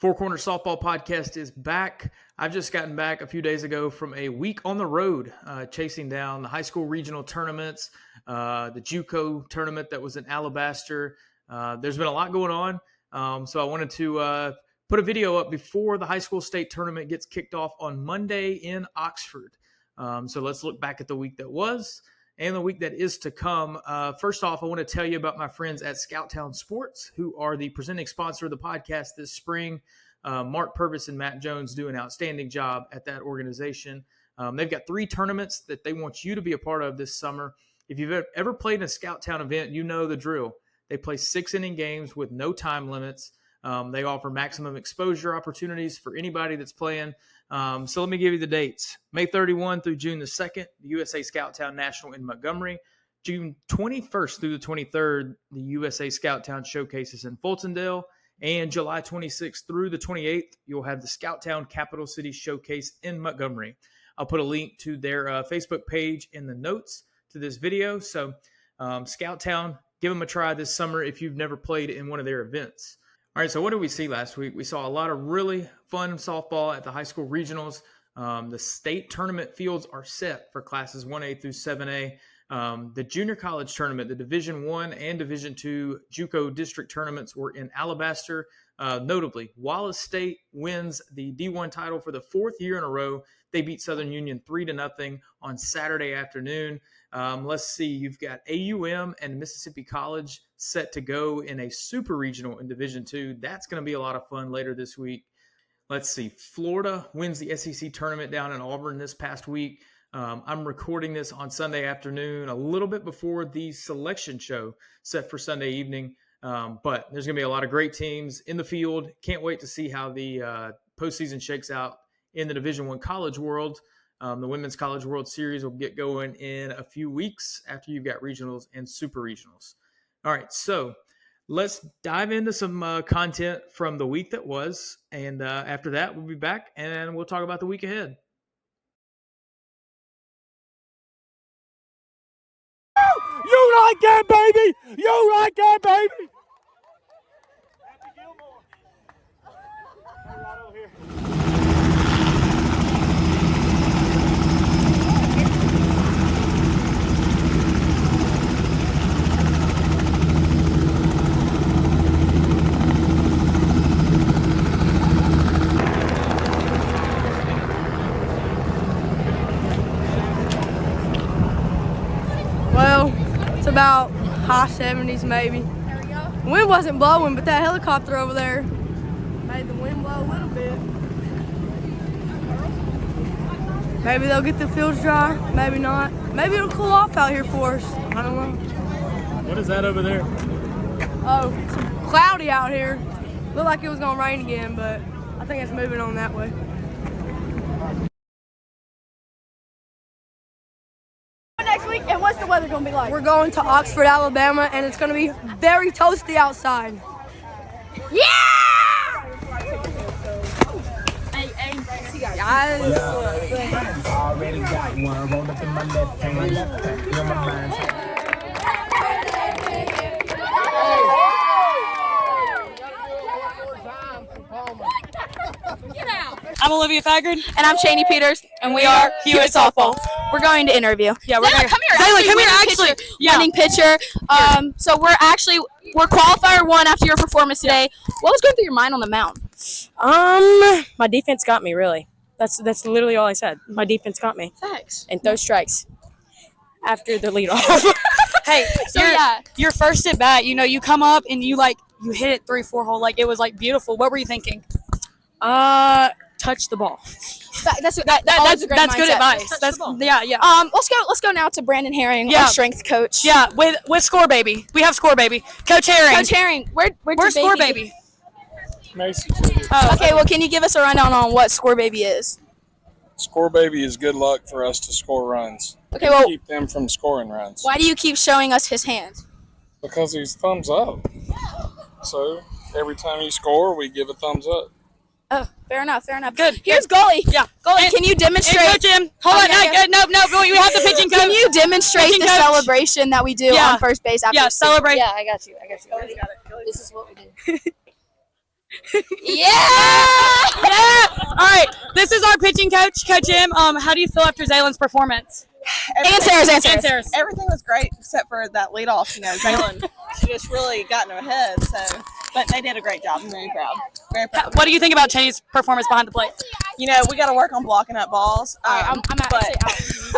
Four Corner Softball Podcast is back. I've just gotten back a few days ago from a week on the road, chasing down the high school regional tournaments, the JUCO tournament that was in Alabaster. There's been a lot going on, so I wanted to put a video up before the high school state tournament gets kicked off on Monday in Oxford. So let's look back at the week that was and the week that is to come. First off, I want to tell you about my friends at Scouttown Sports, who are the presenting sponsor of the podcast this spring. Mark Purvis and Matt Jones do an outstanding job at that organization. They've got 3 tournaments that they want you to be a part of this summer. If you've ever played in a Scouttown event, you know the drill. They play 6-inning games with no time limits. They offer maximum exposure opportunities for anybody that's playing. So let me give you the dates. May 31 through June the 2nd, the USA Scouttown National in Montgomery. June 21st through the 23rd, the USA Scouttown Showcases in Fultondale. And July 26th through the 28th, you'll have the Scouttown Capital City Showcase in Montgomery. I'll put a link to their Facebook page in the notes to this video. So Scouttown, give them a try this summer if you've never played in one of their events. All right, so what did we see last week? We saw a lot of really fun softball at the high school regionals. The state tournament fields are set for classes 1A through 7A. The junior college tournament, the Division I and Division II JUCO district tournaments were in Alabaster. Notably, Wallace State wins the D1 title for the 4th year in a row. They beat Southern Union 3-0 on Saturday afternoon. Let's see, you've got AUM and Mississippi College set to go in a super regional in Division II. That's going to be a lot of fun later this week. Let's see, Florida wins the SEC tournament down in Auburn this past week. I'm recording this on Sunday afternoon, a little bit before the selection show set for Sunday evening. But there's going to be a lot of great teams in the field. Can't wait to see how the postseason shakes out in the Division I college world. The Women's College World Series will get going in a few weeks after you've got regionals and super regionals. All right, so let's dive into some content from the week that was. And after that, we'll be back and we'll talk about the week ahead. You like that, baby? You like that, baby? Happy Gilmore. Hey, right over here. Well, it's about high 70s maybe. There we go. The wind wasn't blowing, but that helicopter over there made the wind blow a little bit. Maybe they'll get the fields dry, maybe not. Maybe it'll cool off out here for us. I don't know. What is that over there? Oh, it's cloudy out here. Looked like it was gonna rain again, but I think it's moving on that way. Next week, and what's the weather gonna be like? We're going to Oxford, Alabama, and it's gonna be very toasty outside. Yeah! Guys. Already got one. Rolled up in my left hand. You're my mind. I'm Olivia Faggard. And I'm Cheney Peters, and we are Hewitt Softball. We're going to interview. Yeah, we're Zayla, come here. Actually, yeah. Winning pitcher. So we're qualifier 1 after your performance today. What was going through your mind on the mound? My defense got me, really. That's literally all I said. My defense got me. Thanks. And throw strikes after the leadoff. Hey, So your first at bat, you come up and you hit it 3-4 hole, it was beautiful. What were you thinking? Touch the ball. That's good advice. Yeah. Let's go now to Brandon Herring, our strength coach. Yeah, with Score Baby. We have Score Baby. Coach Herring. Where's Score Baby? Macy. Oh, okay, well, can you give us a rundown on what Score Baby is? Score Baby is good luck for us to score runs. Okay, well, keep them from scoring runs. Why do you keep showing us his hand? Because he's thumbs up. So every time you score, we give a thumbs up. Oh, fair enough. Good. Here's goalie. Yeah. Goalie, can you demonstrate? Hey, Coach Jim. Hold on. No, we have the pitching coach. Can you demonstrate Pitching the coach. celebration that we do on first base after? Yeah, celebrate. Yeah, I got you. This is what we do. Yeah! All right, this is our pitching coach, Coach M. How do you feel after Zaylen's performance? And Sarah's. Everything was great except for that leadoff. Zaylen, she just really got in her head. So, but they did a great job. I'm very proud. Very proud. What do you think about Cheney's performance behind the plate? We got to work on blocking up balls. I'm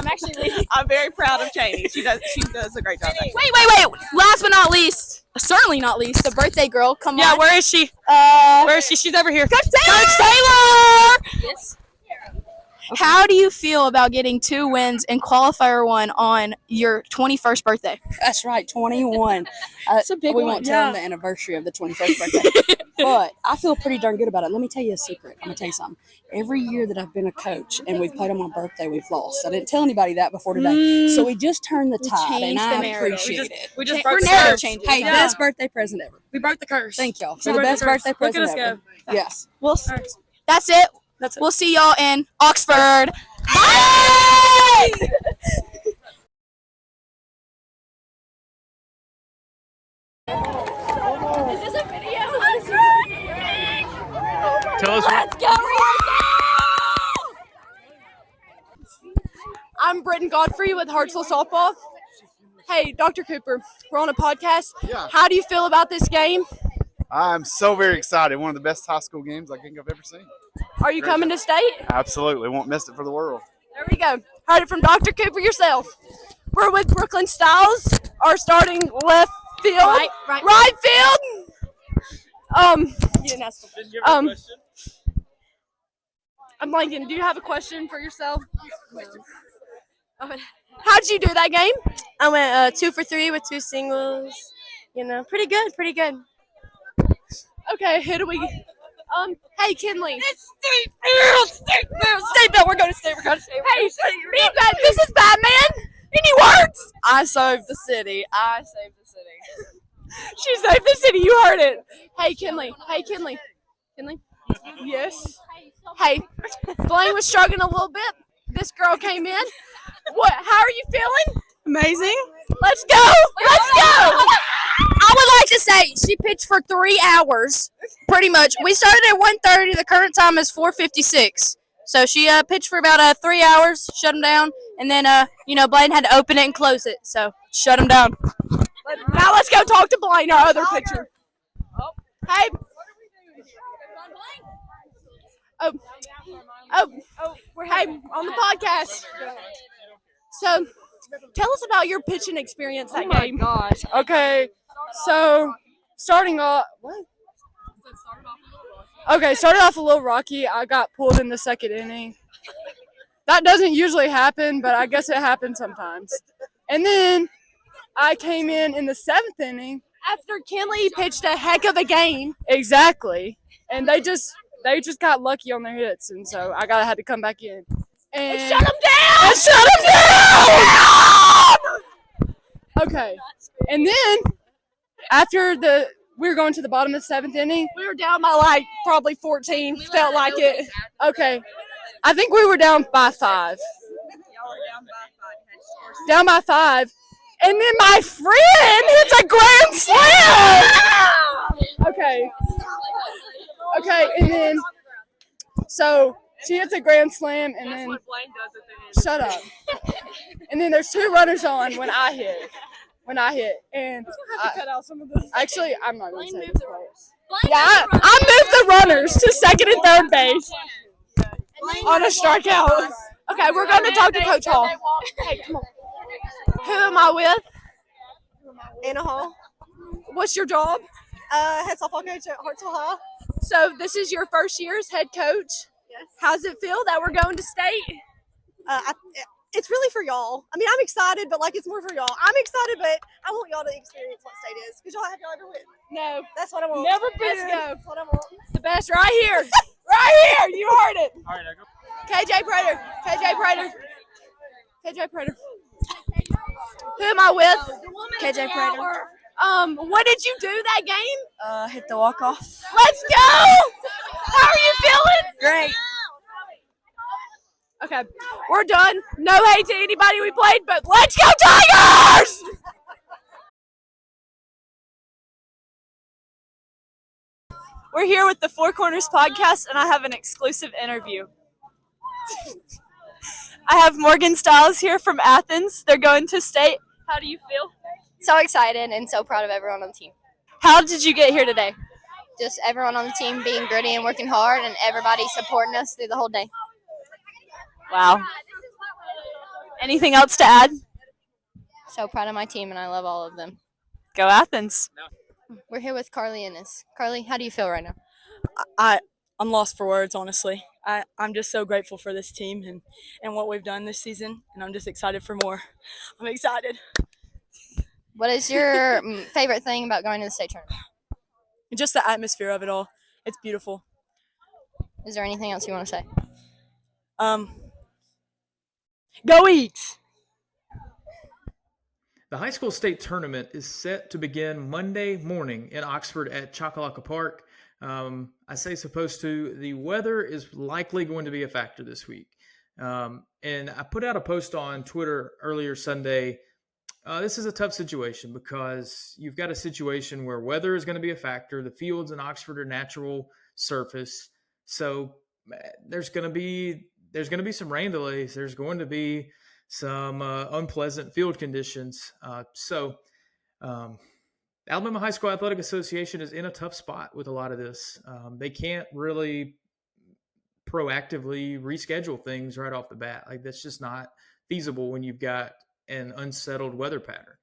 actually leaving. I'm very proud of Cheney. She does a great job. Wait. Last but not least, certainly not least, the birthday girl. Come on. Yeah, where is she? Where is she? She's over here. Coach Taylor! Yes. How do you feel about getting 2 wins in qualifier 1 on your 21st birthday? That's right, 21. That's a big we one. won't tell them the anniversary of the 21st birthday. But I feel pretty darn good about it. Let me tell you a secret. I'm going to tell you something. Every year that I've been a coach and we've played on my birthday, we've lost. I didn't tell anybody that before today. So we just turned the tide, and I appreciate it. We just broke the narrative curse. changes. Hey, best birthday present ever. We broke the curse. Thank y'all. We For the broke best curse. birthday Look at present us ever. go. Yes. That's it. That's it. We'll see y'all in Oxford. Bye! Is this a video? Tell us what. I'm Britton Godfrey with Hartsville Softball. Hey, Dr. Cooper, we're on a podcast. Yeah. How do you feel about this game? I'm so very excited. One of the best high school games I think I've ever seen. Are you coming to state? Absolutely. Won't miss it for the world. There we go. Heard it from Dr. Cooper yourself. We're with Brooklyn Styles, our starting left field. Right field. You didn't ask I'm blanking. Do you have a question for yourself? No. How'd you do that game? I went 2 for 3 with 2 singles. Pretty good. Okay, who do we? Hey, Kinley. State Bell. We're going to state. Hey, this is Batman. Any words? I saved the city. She saved the city. You heard it. Hey, Kinley. Kinley. Yes. Hey, Blaine was struggling a little bit. This girl came in. What? How are you feeling? Amazing. Let's go. I would like to say she pitched for 3 hours, pretty much. We started at 1:30. The current time is 4:56. So she pitched for about 3 hours, shut them down, and then Blaine had to open it and close it. So shut them down. Now let's go talk to Blaine, our other pitcher. Hey. Hey, on the podcast. So, tell us about your pitching experience that game. Gosh. Okay. So, started off a little rocky. I got pulled in the 2nd inning. That doesn't usually happen, but I guess it happens sometimes. And then I came in the 7th inning. After Kinley pitched a heck of a game. Exactly. And they just got lucky on their hits, and so I had to come back in. And Shut him down! Okay. And then after we were going to the bottom of the 7th inning. We were down by probably 14. Felt like it. Okay. I think we were down by 5. Down by 5. And then my friend hits a grand slam. Okay, and then so she hits a grand slam, and then shut up. And then there's 2 runners on when I hit, and Cut out some of this. actually I'm not going to say this part. Yeah, I moved the runners to 2nd and 3rd base On a strikeout. Okay, we're going to talk to Coach Hall. Hey, come on. Who am I with? Anna Hall, What's your job? head softball coach at Hartsville High. So this is your first year as head coach. Yes. How's it feel that we're going to state? It's really for y'all. I mean, I'm excited, but it's more for y'all. I'm excited, but I want y'all to experience what state is. Because have y'all ever win? No. That's what I want. Never been. Let's go. That's what I want. The best right here. Right here. You heard it. All right, now go. KJ Prater. Who am I with? KJ Prater. What did you do that game? Hit the walk-off. Let's go! How are you feeling? Great. Okay, we're done. No hate to anybody we played, but let's go Tigers! We're here with the Four Corners podcast, and I have an exclusive interview. I have Morgan Stiles here from Athens. They're going to state. How do you feel? So excited and so proud of everyone on the team. How did you get here today? Just everyone on the team being gritty and working hard, and everybody supporting us through the whole day. Wow. Anything else to add? So proud of my team, and I love all of them. Go Athens. We're here with Carly Ennis. Carly, how do you feel right now? I'm lost for words, honestly. I'm just so grateful for this team and what we've done this season, and I'm just excited for more. I'm excited. What is your favorite thing about going to the state tournament? Just the atmosphere of it all. It's beautiful. Is there anything else you want to say? Go Eats! The high school state tournament is set to begin Monday morning in Oxford at Choccolocco Park. I say supposed to. The weather is likely going to be a factor this week. And I put out a post on Twitter earlier Sunday. This is a tough situation because you've got a situation where weather is going to be a factor. The fields in Oxford are natural surface. So there's going to be some rain delays. There's going to be some unpleasant field conditions. Alabama High School Athletic Association is in a tough spot with a lot of this. They can't really proactively reschedule things right off the bat. Like, that's just not feasible when you've got an unsettled weather pattern.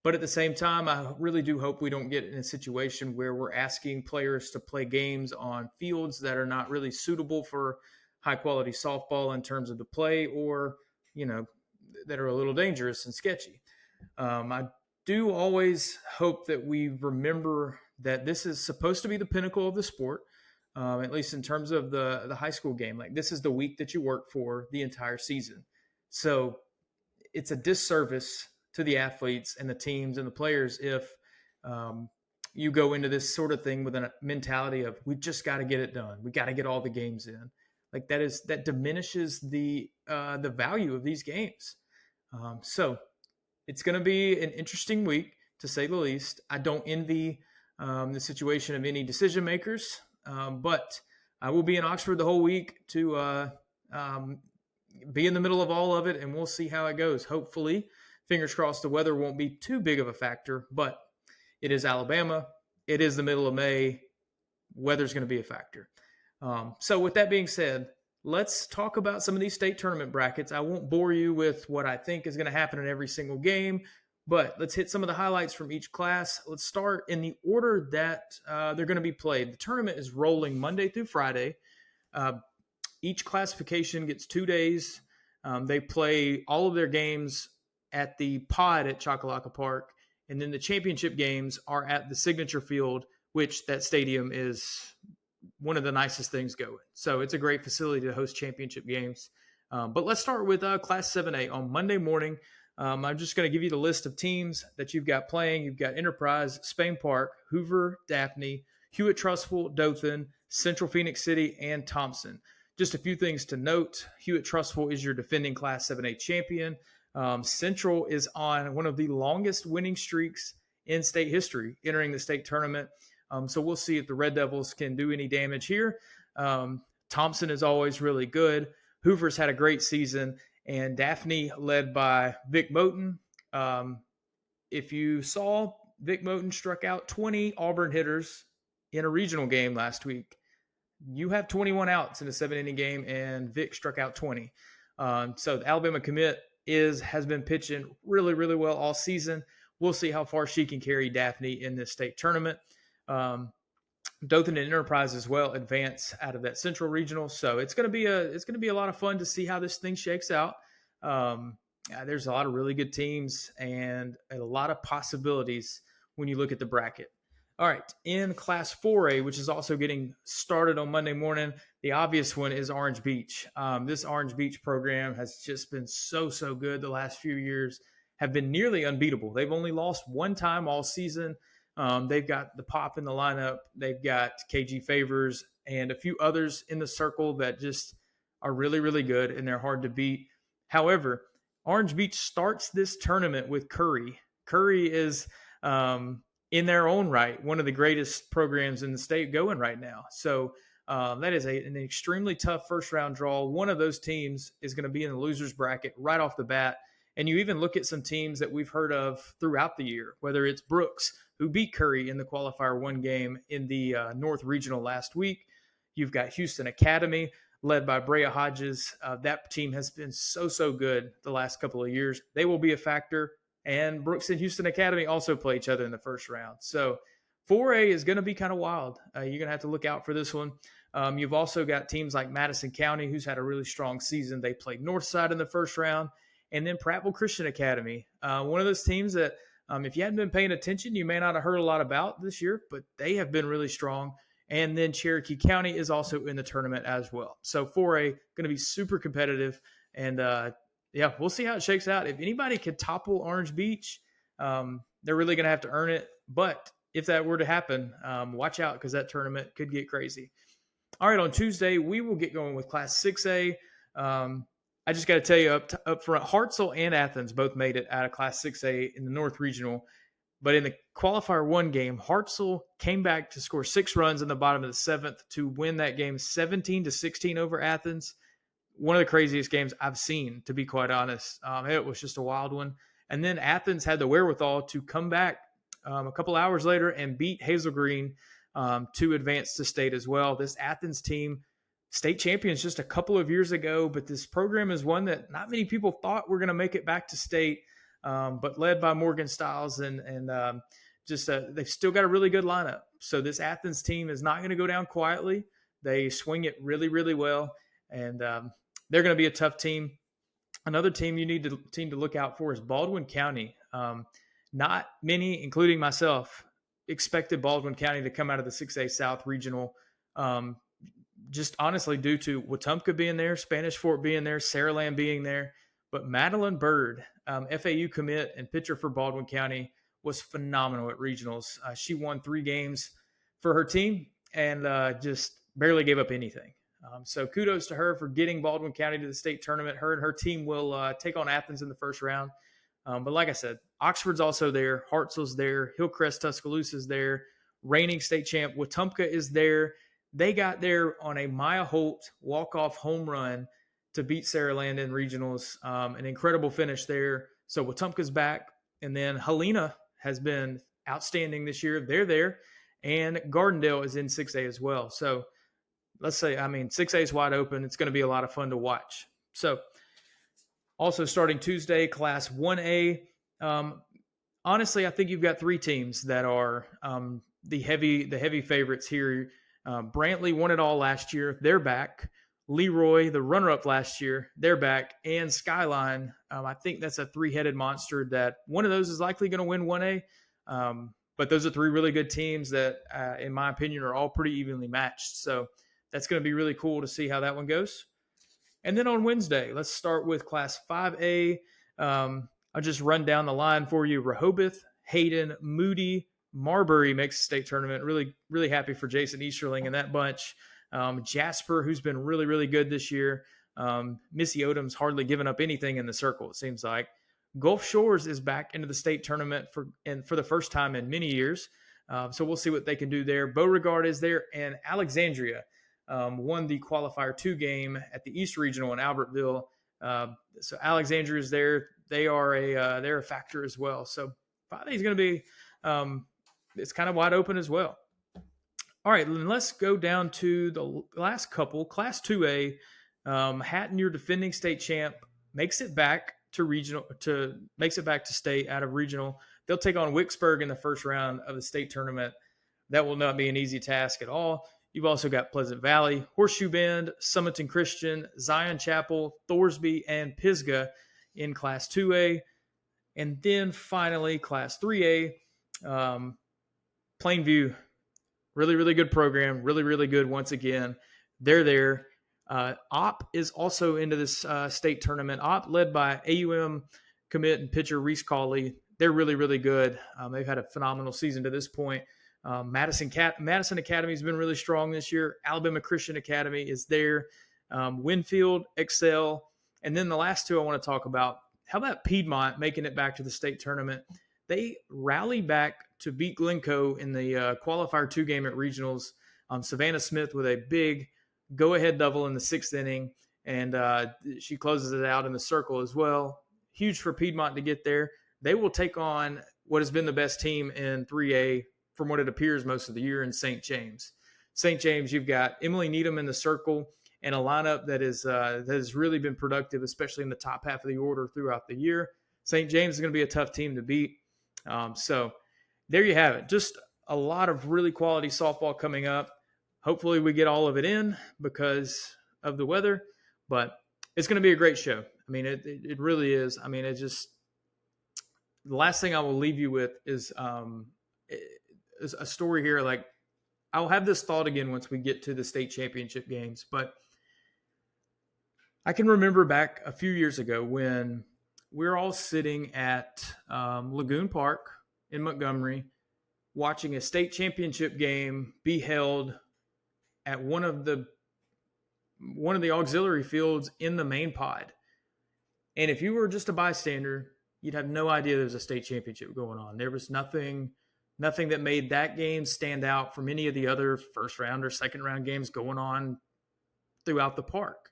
But at the same time, I really do hope we don't get in a situation where we're asking players to play games on fields that are not really suitable for high quality softball in terms of the play, or, that are a little dangerous and sketchy. I do always hope that we remember that this is supposed to be the pinnacle of the sport, at least in terms of the high school game. Like, this is the week that you work for the entire season. So it's a disservice to the athletes and the teams and the players if you go into this sort of thing with a mentality of, we just got to get it done. We got to get all the games in. Like, that diminishes the value of these games. So it's going to be an interesting week, to say the least. I don't envy the situation of any decision makers, but I will be in Oxford the whole week to be in the middle of all of it, and we'll see how it goes. Hopefully, fingers crossed, the weather won't be too big of a factor, but it is Alabama. It is the middle of May. Weather's going to be a factor. So with that being said, let's talk about some of these state tournament brackets. I won't bore you with what I think is going to happen in every single game, but let's hit some of the highlights from each class. Let's start in the order that they're going to be played. The tournament is rolling Monday through Friday. Each classification gets 2 days. They play all of their games at the pod at Choccolocco Park, and then the championship games are at the Signature Field, which that stadium is one of the nicest things going. So it's a great facility to host championship games. But let's start with Class 7A on Monday morning. I'm just going to give you the list of teams that you've got playing. You've got Enterprise, Spain Park, Hoover, Daphne, Hewitt-Trussville, Dothan, Central Phoenix City, and Thompson. Just a few things to note. Hewitt-Trussville is your defending Class 7A champion. Central is on one of the longest winning streaks in state history entering the state tournament. So we'll see if the Red Devils can do any damage here. Thompson is always really good. Hoover's had a great season. And Daphne, led by Vic Moten. If you saw, Vic Moten struck out 20 Auburn hitters in a regional game last week. You have 21 outs in a 7-inning game, and Vic struck out 20. So the Alabama commit has been pitching really, really well all season. We'll see how far she can carry Daphne in this state tournament. Dothan and Enterprise as well advance out of that Central Regional, so it's going to be a lot of fun to see how this thing shakes out. There's a lot of really good teams and a lot of possibilities when you look at the bracket. All right, in Class 4A, which is also getting started on Monday morning, the obvious one is Orange Beach. This Orange Beach program has just been so good the last few years, have been nearly unbeatable. They've only lost one time all season. They've got the Pop in the lineup. They've got KG Favors and a few others in the circle that just are really, really good, and they're hard to beat. However, Orange Beach starts this tournament with Curry. Curry is in their own right, one of the greatest programs in the state going right now. So that is an extremely tough first round draw. One of those teams is going to be in the losers bracket right off the bat. And you even look at some teams that we've heard of throughout the year, whether it's Brooks, who beat Curry in the qualifier one game in the North Regional last week. You've got Houston Academy, led by Brea Hodges. That team has been so good the last couple of years. They will be a factor. And Brooks and Houston Academy also play each other in the first round. So 4A is going to be kind of wild. You're going to have to look out for this one. You've also got teams like Madison County, who's had a really strong season. They played Northside in the first round. And then Prattville Christian Academy, one of those teams that if you hadn't been paying attention, you may not have heard a lot about this year, but they have been really strong. And then Cherokee County is also in the tournament as well. So 4A going to be super competitive. And yeah, we'll see how it shakes out. If anybody could topple Orange Beach, they're really going to have to earn it. But if that were to happen, watch out because that tournament could get crazy. All right, on Tuesday, we will get going with Class 6A. I just got to tell you up front, Hartselle and Athens both made it out of Class 6A in the North Regional. But in the qualifier one game, Hartselle came back to score 6 runs in the bottom of the 7th to win that game 17-16 over Athens. One of the craziest games I've seen, to be quite honest. It was just a wild one. And then Athens had the wherewithal to come back a couple hours later and beat Hazel Green to advance to state as well. This Athens team, state champions just a couple of years ago, but this program is one that not many people thought were going to make it back to state, but led by Morgan Stiles and they've still got a really good lineup. So this Athens team is not going to go down quietly. They swing it really, really well, and they're going to be a tough team. Another team you need to look out for is Baldwin County. Not many, including myself, expected Baldwin County to come out of the 6A South Regional. Just honestly due to Wetumpka being there, Spanish Fort being there, Saraland being there. But Madeline Bird, FAU commit and pitcher for Baldwin County, was phenomenal at regionals. She won 3 games for her team and just barely gave up anything. So kudos to her for getting Baldwin County to the state tournament. Her and her team will take on Athens in the first round. But like I said, Oxford's also there. Hartselle's there. Hillcrest Tuscaloosa's there. Reigning state champ Wetumpka is there. They got there on a Maya Holt walk-off home run to beat Saraland in regionals. An incredible finish there. So Wetumpka's back. And then Helena has been outstanding this year. They're there. And Gardendale is in 6A as well. So let's say, 6A is wide open. It's going to be a lot of fun to watch. So also starting Tuesday, Class 1A. Honestly, I think you've got 3 teams that are the heavy favorites here. Brantley won it all last year. They're back. Leroy, the runner-up last year, they're back. And Skyline, I think that's a 3-headed monster that one of those is likely going to win 1A. But those are 3 really good teams that, in my opinion, are all pretty evenly matched. So that's going to be really cool to see how that one goes. And then on Wednesday, let's start with Class 5A. I'll just run down the line for you. Rehoboth, Hayden, Moody, Marbury makes the state tournament. Really, really happy for Jason Easterling and that bunch. Jasper, who's been really, really good this year. Missy Odom's hardly given up anything in the circle, it seems like. Gulf Shores is back into the state tournament for the first time in many years. So we'll see what they can do there. Beauregard is there, and Alexandria won the qualifier 2 game at the East Regional in Albertville. So Alexandria is there. They're a factor as well. So 5A is going to be it's kind of wide open as well. All right, let's go down to the last couple. Class 2A, Hatton, your defending state champ, makes it back to state out of regional. They'll take on Wicksburg in the first round of the state tournament. That will not be an easy task at all. You've also got Pleasant Valley, Horseshoe Bend, Summerton Christian, Zion Chapel, Thorsby, and Pisgah in Class 2A. And then finally, Class 3A, Plainview, really, really good program, really, really good once again. They're there. Opp is also into this state tournament. Opp, led by AUM commit and pitcher Reese Cawley. They're really, really good. They've had a phenomenal season to this point. Madison Academy has been really strong this year. Alabama Christian Academy is there. Winfield, Excel. And then the last 2 I want to talk about. How about Piedmont making it back to the state tournament? They rally back to beat Glencoe in the qualifier 2 game at regionals. Savannah Smith with a big go-ahead double in the 6th inning, and she closes it out in the circle as well. Huge for Piedmont to get there. They will take on what has been the best team in 3A from what it appears most of the year in St. James. St. James, you've got Emily Needham in the circle and a lineup that has really been productive, especially in the top half of the order throughout the year. St. James is going to be a tough team to beat. So there you have it. Just a lot of really quality softball coming up. Hopefully we get all of it in because of the weather, but it's going to be a great show. I mean, it really is. I mean, the last thing I will leave you with is a story here. Like, I'll have this thought again once we get to the state championship games, but I can remember back a few years ago when we were all sitting at Lagoon Park in Montgomery watching a state championship game be held at one of the auxiliary fields in the main pod. And if you were just a bystander, you'd have no idea there was a state championship going on. There was nothing that made that game stand out from any of the other first round or second round games going on throughout the park.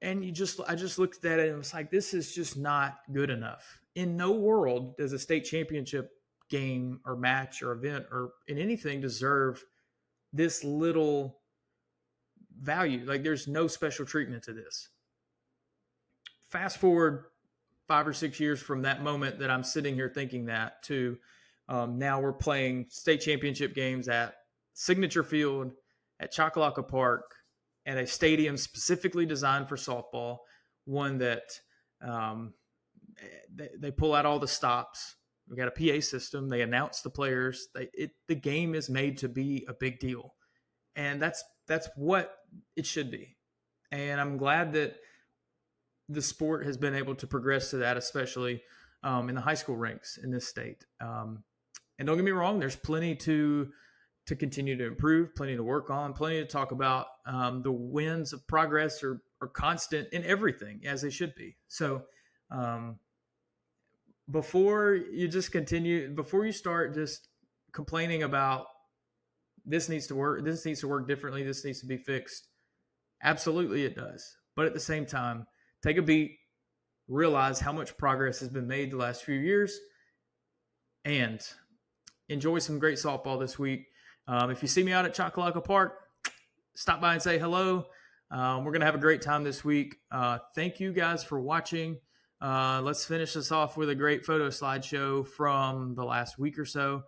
And I just looked at it and was like, this is just not good enough. In no world does a state championship game or match or event or in anything deserve this little value. Like, there's no special treatment to this. Fast forward 5 or 6 years from that moment that I'm sitting here thinking that to now we're playing state championship games at Signature Field, at Choccolocco Park, at a stadium specifically designed for softball, one that they pull out all the stops. We got a PA system. They announce the players. The game is made to be a big deal, and that's what it should be. And I'm glad that the sport has been able to progress to that, especially in the high school ranks in this state. And don't get me wrong, there's plenty to continue to improve, plenty to work on, plenty to talk about. The wins of progress are constant in everything, as they should be. So before you start just complaining about this needs to work differently, this needs to be fixed, absolutely it does. But at the same time, take a beat, realize how much progress has been made the last few years, and enjoy some great softball this week. If you see me out at Choccolocco Park, stop by and say hello. We're going to have a great time this week. Thank you guys for watching. Let's finish this off with a great photo slideshow from the last week or so.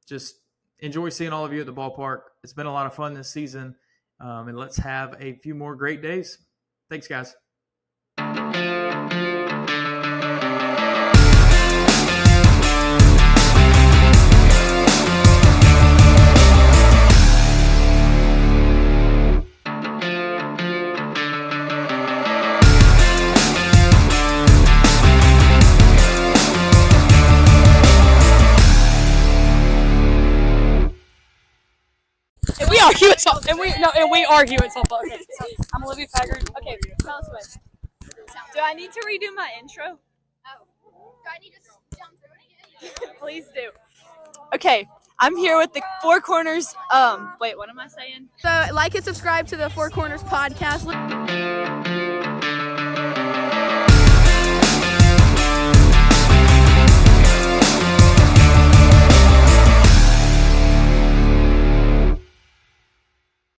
Just enjoy seeing all of you at the ballpark. It's been a lot of fun this season. And let's have a few more great days. Thanks, guys. We argue at softball. Okay, so I'm Olivia Faggard. Okay, tell us what. Do I need to redo my intro? Oh, do I need to jump through it again? Please do. Okay, I'm here with the Four Corners. Wait, what am I saying? So, like and subscribe to the Four Corners podcast.